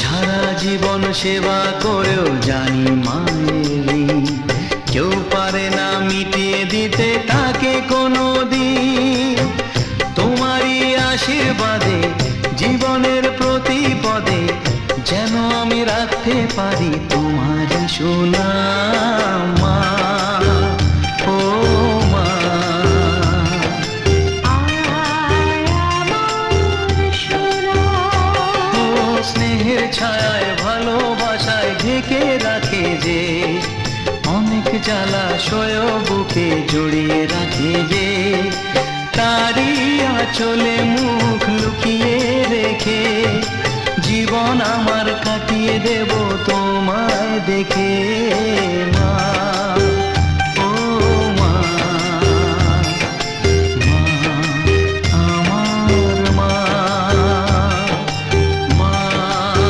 সারা জীবন সেবা করেও জানি মায়ের ঋণ কেউ পারে না মিটিয়ে দিতে তাকে কোনো দিন। তোমারই আশীর্বাদে জীবনের প্রতি পদে যেন আমি রাখতে পারি তোমারই সুনাম মা, ও মা। ও স্নেহের ছায়ায় ভালোবাসায় ঢেকে রাখে যে, অনেক জ্বালাশয় বুকে জড়িয়ে রাখে যে, তারই আঁচলে মুখ লুকিয়ে রেখে জীবন আমার কাটিয়ে দেব তোমায় দেখে মা।